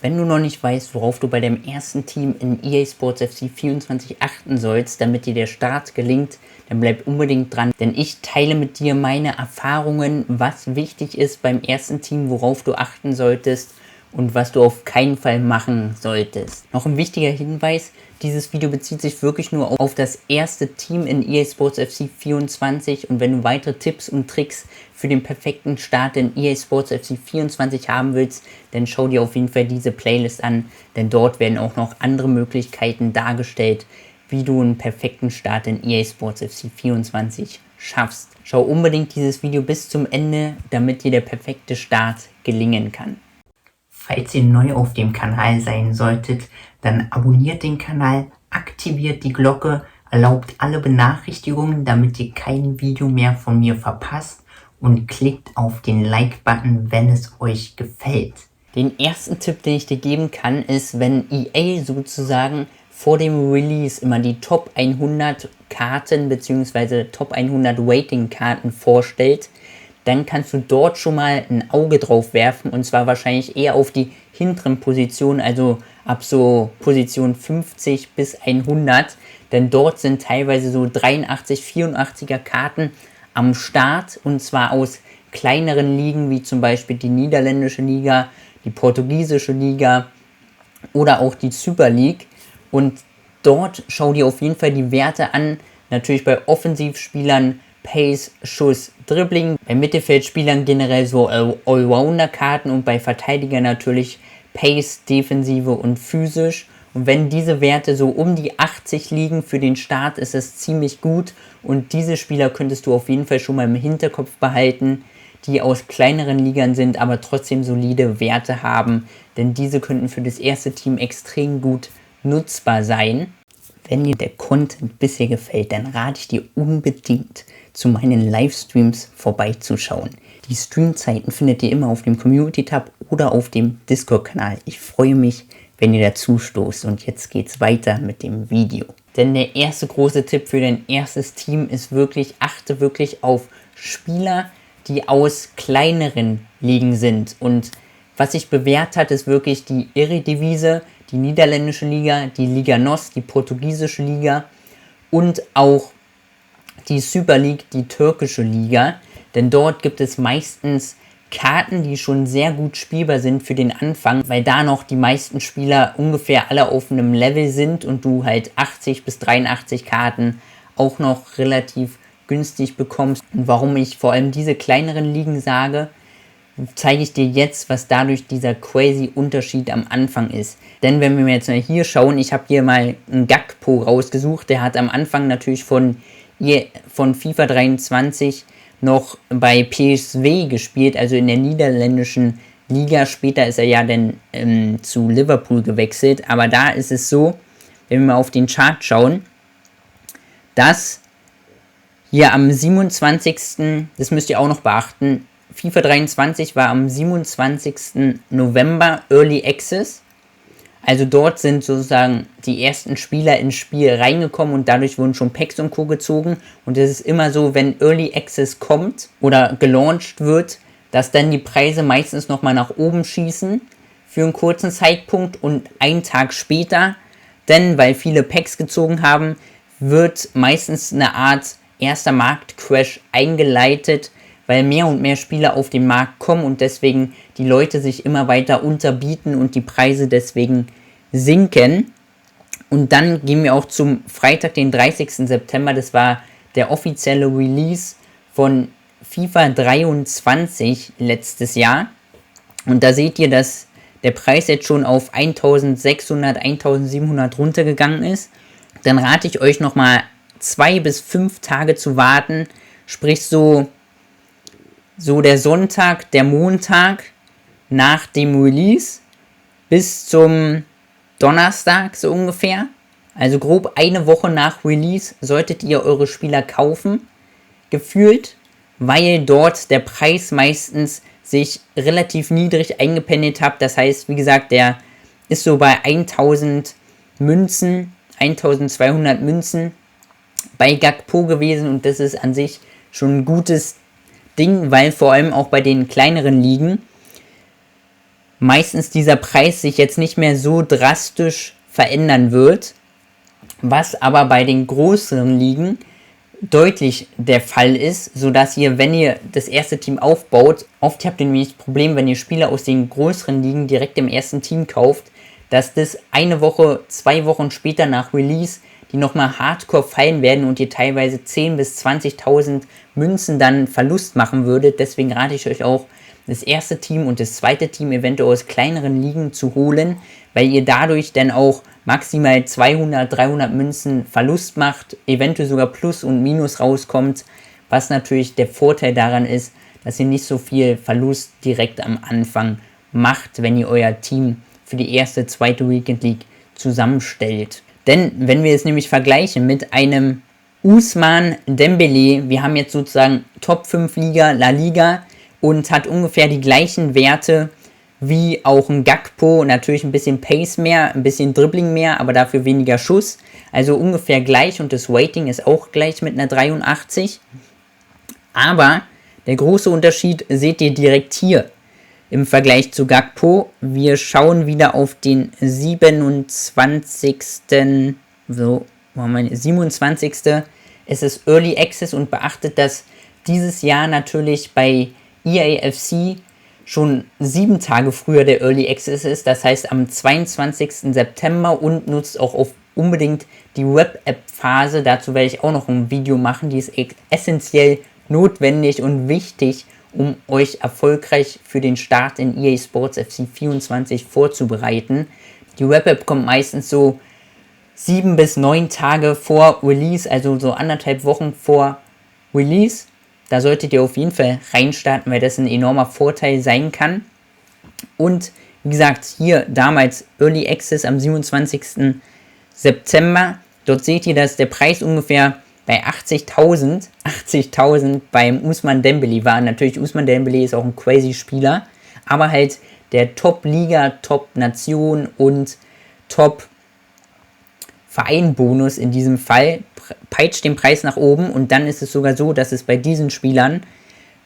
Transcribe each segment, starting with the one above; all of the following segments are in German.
Wenn du noch nicht weißt, worauf du bei deinem ersten Team in EA Sports FC 24 achten sollst, damit dir der Start gelingt, dann bleib unbedingt dran, denn ich teile mit dir meine Erfahrungen, was wichtig ist beim ersten Team, worauf du achten solltest und was du auf keinen Fall machen solltest. Noch ein wichtiger Hinweis, dieses Video bezieht sich wirklich nur auf das erste Team in EA Sports FC 24 und wenn du weitere Tipps und Tricks für den perfekten Start in EA Sports FC 24 haben willst, dann schau dir auf jeden Fall diese Playlist an, denn dort werden auch noch andere Möglichkeiten dargestellt, wie du einen perfekten Start in EA Sports FC 24 schaffst. Schau unbedingt dieses Video bis zum Ende, damit dir der perfekte Start gelingen kann. Falls ihr neu auf dem Kanal sein solltet, dann abonniert den Kanal, aktiviert die Glocke, erlaubt alle Benachrichtigungen, damit ihr kein Video mehr von mir verpasst und klickt auf den Like-Button, wenn es euch gefällt. Den ersten Tipp, den ich dir geben kann, ist, wenn EA sozusagen vor dem Release immer die Top 100 Karten bzw. Top 100 Rating-Karten vorstellt, dann kannst du dort schon mal ein Auge drauf werfen und zwar wahrscheinlich eher auf die hinteren Positionen, also ab so Position 50 bis 100, denn dort sind teilweise so 83, 84er Karten am Start und zwar aus kleineren Ligen wie zum Beispiel die niederländische Liga, die portugiesische Liga oder auch die Super League und dort schau dir auf jeden Fall die Werte an, natürlich bei Offensivspielern Pace, Schuss, Dribbling, bei Mittelfeldspielern generell so Allrounder-Karten und bei Verteidigern natürlich Pace, Defensive und physisch. Und wenn diese Werte so um die 80 liegen für den Start, ist es ziemlich gut und diese Spieler könntest du auf jeden Fall schon mal im Hinterkopf behalten, die aus kleineren Ligern sind, aber trotzdem solide Werte haben, denn diese könnten für das erste Team extrem gut nutzbar sein. Wenn dir der Content bisher gefällt, dann rate ich dir unbedingt, zu meinen Livestreams vorbeizuschauen. Die Streamzeiten findet ihr immer auf dem Community-Tab oder auf dem Discord-Kanal. Ich freue mich, wenn ihr dazu stoßt. Und jetzt geht's weiter mit dem Video. Denn der erste große Tipp für dein erstes Team ist wirklich, achte wirklich auf Spieler, die aus kleineren Ligen sind. Und was sich bewährt hat, ist wirklich die Eredivisie, die niederländische Liga, die Liga NOS, die portugiesische Liga und auch die Super League, die türkische Liga. Denn dort gibt es meistens Karten, die schon sehr gut spielbar sind für den Anfang, weil da noch die meisten Spieler ungefähr alle auf einem Level sind und du halt 80 bis 83 Karten auch noch relativ günstig bekommst. Und warum ich vor allem diese kleineren Ligen sage, zeige ich dir jetzt, was dadurch dieser crazy Unterschied am Anfang ist. Denn wenn wir jetzt mal hier schauen, ich habe hier mal einen Gakpo rausgesucht, der hat am Anfang natürlich von FIFA 23 noch bei PSV gespielt, also in der niederländischen Liga. Später ist er ja dann zu Liverpool gewechselt, aber da ist es so, wenn wir mal auf den Chart schauen, dass hier am 27., das müsst ihr auch noch beachten, FIFA 23 war am 27. November Early Access. Also dort sind sozusagen die ersten Spieler ins Spiel reingekommen und dadurch wurden schon Packs und Co. gezogen. Und es ist immer so, wenn Early Access kommt oder gelauncht wird, dass dann die Preise meistens nochmal nach oben schießen für einen kurzen Zeitpunkt und einen Tag später, denn weil viele Packs gezogen haben, wird meistens eine Art erster Marktcrash eingeleitet, weil mehr und mehr Spieler auf den Markt kommen und deswegen die Leute sich immer weiter unterbieten und die Preise deswegen sinken. Und dann gehen wir auch zum Freitag, den 30. September, das war der offizielle Release von FIFA 23 letztes Jahr. Und da seht ihr, dass der Preis jetzt schon auf 1600, 1700 runtergegangen ist. Dann rate ich euch nochmal 2 bis 5 Tage zu warten, sprich so der Sonntag, der Montag nach dem Release bis zum Donnerstag so ungefähr. Also grob eine Woche nach Release solltet ihr eure Spieler kaufen, gefühlt, weil dort der Preis meistens sich relativ niedrig eingependelt hat. Das heißt, wie gesagt, der ist so bei 1000 Münzen, 1200 Münzen bei Gakpo gewesen und das ist an sich schon ein gutes Ding, weil vor allem auch bei den kleineren Ligen meistens dieser Preis sich jetzt nicht mehr so drastisch verändern wird, was aber bei den größeren Ligen deutlich der Fall ist, sodass ihr, wenn ihr das erste Team aufbaut, oft habt ihr nämlich das Problem, wenn ihr Spieler aus den größeren Ligen direkt im ersten Team kauft, dass das eine Woche, 2 Wochen später nach Release die nochmal hardcore fallen werden und ihr teilweise 10.000 bis 20.000 Münzen dann Verlust machen würdet. Deswegen rate ich euch auch, das erste Team und das zweite Team eventuell aus kleineren Ligen zu holen, weil ihr dadurch dann auch maximal 200, 300 Münzen Verlust macht, eventuell sogar Plus und Minus rauskommt, was natürlich der Vorteil daran ist, dass ihr nicht so viel Verlust direkt am Anfang macht, wenn ihr euer Team für die erste, zweite Weekend League zusammenstellt. Denn wenn wir es nämlich vergleichen mit einem Ousmane Dembélé, wir haben jetzt sozusagen Top 5 Liga, La Liga und hat ungefähr die gleichen Werte wie auch ein Gakpo, natürlich ein bisschen Pace mehr, ein bisschen Dribbling mehr, aber dafür weniger Schuss, also ungefähr gleich und das Rating ist auch gleich mit einer 83. Aber der große Unterschied seht ihr direkt hier im Vergleich zu Gakpo. Wir schauen wieder auf den 27. 27. Es ist Early Access und beachtet, dass dieses Jahr natürlich bei EAFC schon 7 Tage früher der Early Access ist, das heißt am 22. September und nutzt auch unbedingt die Web-App-Phase. Dazu werde ich auch noch ein Video machen, die ist essentiell notwendig und wichtig, um euch erfolgreich für den Start in EA Sports FC 24 vorzubereiten. Die Web-App kommt meistens so 7 bis 9 Tage vor Release, also so 1,5 Wochen vor Release. Da solltet ihr auf jeden Fall reinstarten, weil das ein enormer Vorteil sein kann. Und wie gesagt, hier damals Early Access am 27. September. Dort seht ihr, dass der Preis ungefähr bei 80.000 beim Ousmane Dembélé war. Natürlich, Ousmane Dembélé ist auch ein crazy Spieler, aber halt der Top-Liga, Top-Nation und Top-Verein-Bonus in diesem Fall peitscht den Preis nach oben und dann ist es sogar so, dass es bei diesen Spielern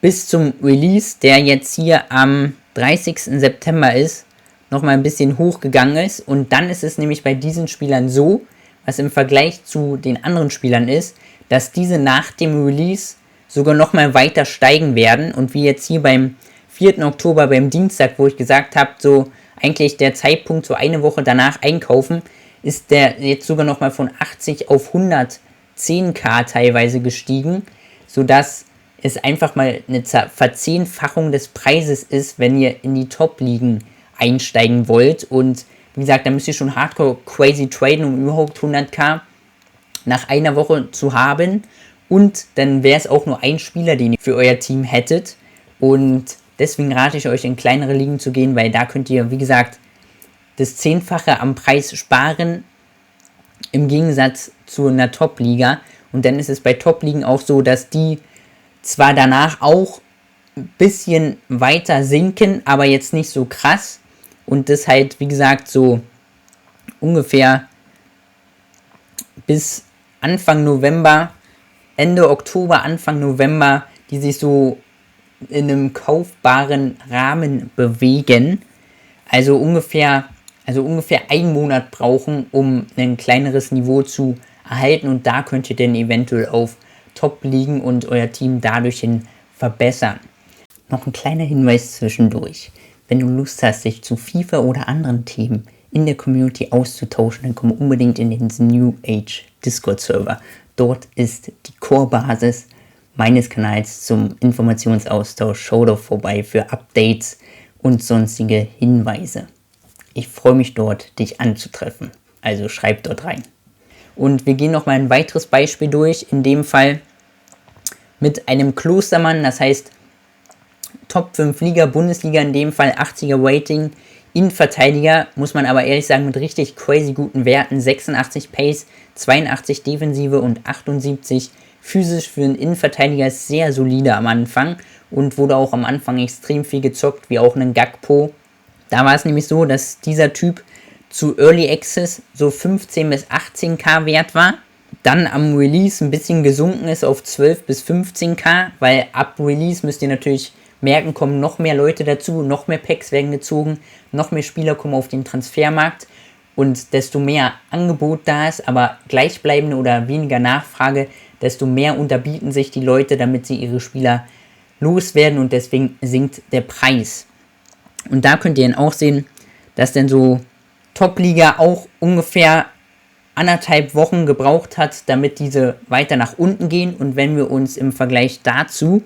bis zum Release, der jetzt hier am 30. September ist, nochmal ein bisschen hochgegangen ist und dann ist es nämlich bei diesen Spielern so, was im Vergleich zu den anderen Spielern ist, dass diese nach dem Release sogar nochmal weiter steigen werden und wie jetzt hier beim 4. Oktober, beim Dienstag, wo ich gesagt habe, so eigentlich der Zeitpunkt, so eine Woche danach einkaufen, ist der jetzt sogar nochmal von 80 auf 110.000 teilweise gestiegen, sodass es einfach mal eine Verzehnfachung des Preises ist, wenn ihr in die Top-Ligen einsteigen wollt und wie gesagt, da müsst ihr schon hardcore crazy traden, um überhaupt 100.000 nach einer Woche zu haben. Und dann wäre es auch nur ein Spieler, den ihr für euer Team hättet. Und deswegen rate ich euch, in kleinere Ligen zu gehen, weil da könnt ihr, wie gesagt, das 10-fache am Preis sparen, im Gegensatz zu einer Top-Liga. Und dann ist es bei Top-Ligen auch so, dass die zwar danach auch ein bisschen weiter sinken, aber jetzt nicht so krass. Und das halt, wie gesagt, so ungefähr bis Anfang November, Ende Oktober, Anfang November, die sich so in einem kaufbaren Rahmen bewegen. Also ungefähr 1 Monat brauchen, um ein kleineres Niveau zu erhalten. Und da könnt ihr dann eventuell auf Top liegen und euer Team dadurch hin verbessern. Noch ein kleiner Hinweis zwischendurch. Wenn du Lust hast, dich zu FIFA oder anderen Themen in der Community auszutauschen, dann komm unbedingt in den New Age Discord-Server. Dort ist die Core-Basis meines Kanals zum Informationsaustausch. Schau doch vorbei für Updates und sonstige Hinweise. Ich freue mich dort, dich anzutreffen. Also schreib dort rein. Und wir gehen noch mal ein weiteres Beispiel durch. In dem Fall mit einem Klostermann, das heißt Top 5 Liga, Bundesliga in dem Fall, 80er Rating, Innenverteidiger, muss man aber ehrlich sagen, mit richtig crazy guten Werten, 86 Pace, 82 Defensive und 78 physisch für einen Innenverteidiger ist sehr solide am Anfang und wurde auch am Anfang extrem viel gezockt, wie auch einen Gakpo. Da war es nämlich so, dass dieser Typ zu Early Access so 15 bis 18.000 wert war, dann am Release ein bisschen gesunken ist auf 12 bis 15.000, weil ab Release müsst ihr natürlich merken, kommen noch mehr Leute dazu, noch mehr Packs werden gezogen, noch mehr Spieler kommen auf den Transfermarkt und desto mehr Angebot da ist, aber gleichbleibende oder weniger Nachfrage, desto mehr unterbieten sich die Leute, damit sie ihre Spieler loswerden und deswegen sinkt der Preis. Und da könnt ihr dann auch sehen, dass dann so Top-Liga auch ungefähr 1,5 Wochen gebraucht hat, damit diese weiter nach unten gehen. Und wenn wir uns im Vergleich dazu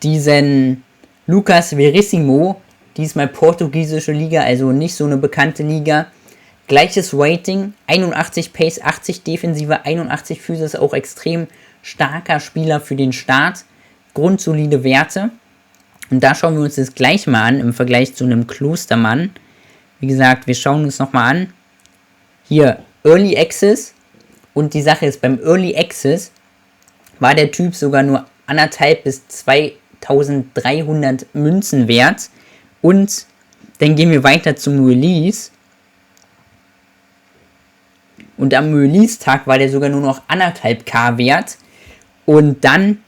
diesen Lucas Verissimo, diesmal portugiesische Liga, also nicht so eine bekannte Liga, gleiches Rating, 81 Pace, 80 Defensive, 81 Physis, auch extrem starker Spieler für den Start, grundsolide Werte. Und da schauen wir uns das gleich mal an, im Vergleich zu einem Klostermann. Wie gesagt, wir schauen uns nochmal an. Hier, Early Access. Und die Sache ist, beim Early Access war der Typ sogar nur 1.500 bis 2.300 Münzen wert. Und dann gehen wir weiter zum Release. Und am Release-Tag war der sogar nur noch 1.500 wert. Und dann,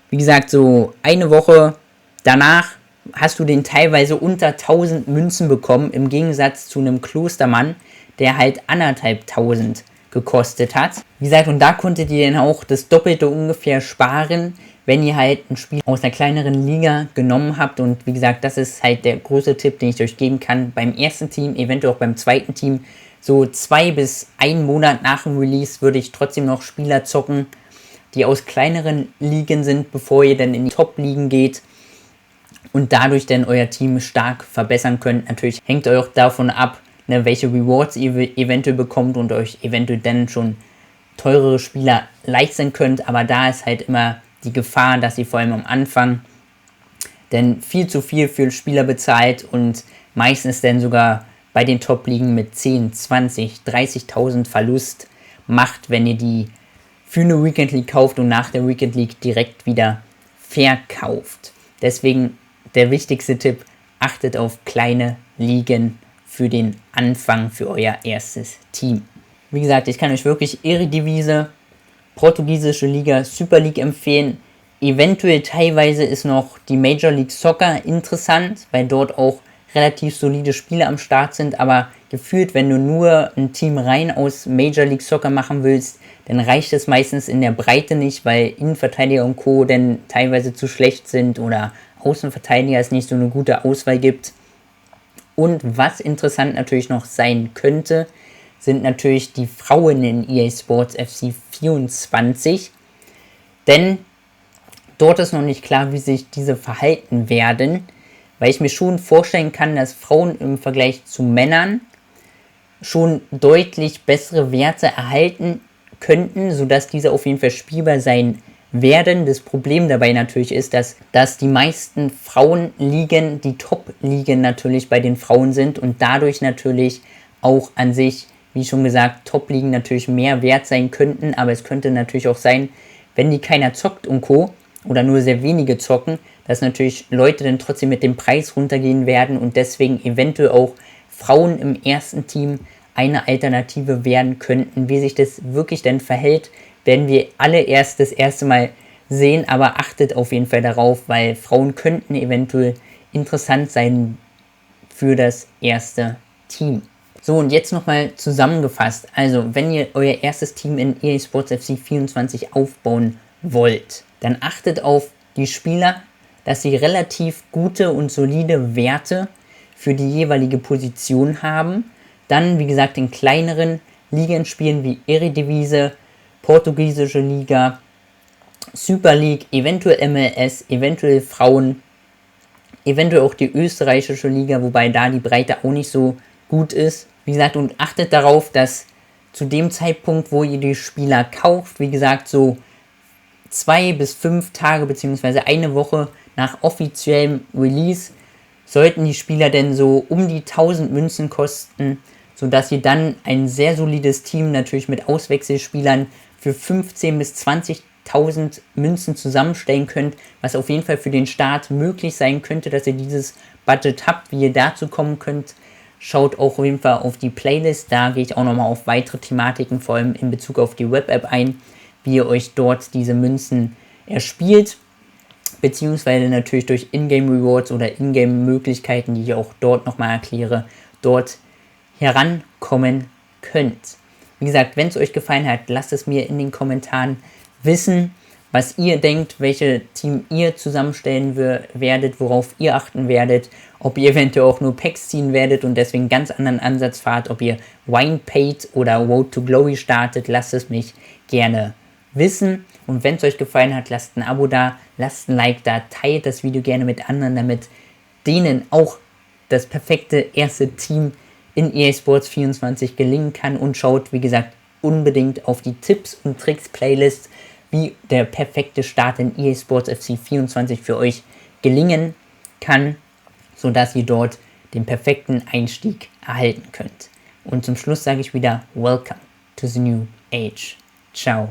wie gesagt, so eine Woche danach hast du den teilweise unter 1000 Münzen bekommen, im Gegensatz zu einem Klostermann, der halt 1.500 gekostet hat. Wie gesagt, und da konntet ihr dann auch das Doppelte ungefähr sparen, wenn ihr halt ein Spiel aus einer kleineren Liga genommen habt. Und wie gesagt, das ist halt der größte Tipp, den ich euch geben kann. Beim ersten Team, eventuell auch beim zweiten Team, so 2 bis 1 Monat nach dem Release würde ich trotzdem noch Spieler zocken, die aus kleineren Ligen sind, bevor ihr dann in die Top-Ligen geht und dadurch dann euer Team stark verbessern könnt. Natürlich hängt euch auch davon ab, ne, welche Rewards ihr eventuell bekommt und euch eventuell dann schon teurere Spieler leisten könnt, aber da ist halt immer die Gefahr, dass ihr vor allem am Anfang dann viel zu viel für Spieler bezahlt und meistens dann sogar bei den Top-Ligen mit 10, 20, 30.000 Verlust macht, wenn ihr die für eine Weekend League kauft und nach der Weekend League direkt wieder verkauft. Deswegen der wichtigste Tipp, achtet auf kleine Ligen für den Anfang für euer erstes Team. Wie gesagt, ich kann euch wirklich Eredivisie, portugiesische Liga, Super League empfehlen. Eventuell teilweise ist noch die Major League Soccer interessant, weil dort auch relativ solide Spieler am Start sind, aber gefühlt, wenn du nur ein Team rein aus Major League Soccer machen willst, dann reicht es meistens in der Breite nicht, weil Innenverteidiger und Co. dann teilweise zu schlecht sind oder Außenverteidiger es nicht so eine gute Auswahl gibt. Und was interessant natürlich noch sein könnte, sind natürlich die Frauen in EA Sports FC 24, denn dort ist noch nicht klar, wie sich diese verhalten werden, weil ich mir schon vorstellen kann, dass Frauen im Vergleich zu Männern schon deutlich bessere Werte erhalten könnten, sodass diese auf jeden Fall spielbar sein werden. Das Problem dabei natürlich ist, dass die meisten Frauenligen die Top-Ligen natürlich bei den Frauen sind und dadurch natürlich auch an sich, wie schon gesagt, Top-Ligen natürlich mehr wert sein könnten, aber es könnte natürlich auch sein, wenn die keiner zockt und Co. oder nur sehr wenige zocken, dass natürlich Leute dann trotzdem mit dem Preis runtergehen werden und deswegen eventuell auch Frauen im ersten Team eine Alternative werden könnten. Wie sich das wirklich dann verhält, werden wir alle erst das erste Mal sehen, aber achtet auf jeden Fall darauf, weil Frauen könnten eventuell interessant sein für das erste Team. So, und jetzt nochmal zusammengefasst. Also, wenn ihr euer erstes Team in EA Sports FC 24 aufbauen wollt, dann achtet auf die Spieler, dass sie relativ gute und solide Werte für die jeweilige Position haben. Dann, wie gesagt, in kleineren Ligen spielen wie Eredivisie, portugiesische Liga, Super League, eventuell MLS, eventuell Frauen, eventuell auch die österreichische Liga, wobei da die Breite auch nicht so gut ist. Wie gesagt, und achtet darauf, dass zu dem Zeitpunkt, wo ihr die Spieler kauft, wie gesagt, so 2 bis 5 Tage bzw. eine Woche nach offiziellem Release sollten die Spieler denn so um die 1000 Münzen kosten, sodass ihr dann ein sehr solides Team natürlich mit Auswechselspielern für 15.000 bis 20.000 Münzen zusammenstellen könnt, was auf jeden Fall für den Start möglich sein könnte, dass ihr dieses Budget habt. Wie ihr dazu kommen könnt, schaut auch auf jeden Fall auf die Playlist, da gehe ich auch nochmal auf weitere Thematiken, vor allem in Bezug auf die Web-App ein, wie ihr euch dort diese Münzen erspielt. beziehungsweise natürlich durch Ingame Rewards oder Ingame Möglichkeiten, die ich auch dort nochmal erkläre, dort herankommen könnt. Wie gesagt, wenn es euch gefallen hat, lasst es mir in den Kommentaren wissen, was ihr denkt, welche Team ihr zusammenstellen werdet, worauf ihr achten werdet, ob ihr eventuell auch nur Packs ziehen werdet und deswegen einen ganz anderen Ansatz fahrt, ob ihr Wine Paid oder Road to Glory startet, lasst es mich gerne wissen. Und wenn es euch gefallen hat, lasst ein Abo da, lasst ein Like da, teilt das Video gerne mit anderen, damit denen auch das perfekte erste Team in EA Sports 24 gelingen kann, und schaut, wie gesagt, unbedingt auf die Tipps und Tricks Playlist, wie der perfekte Start in EA Sports FC 24 für euch gelingen kann, sodass ihr dort den perfekten Einstieg erhalten könnt. Und zum Schluss sage ich wieder, welcome to the new age. Ciao.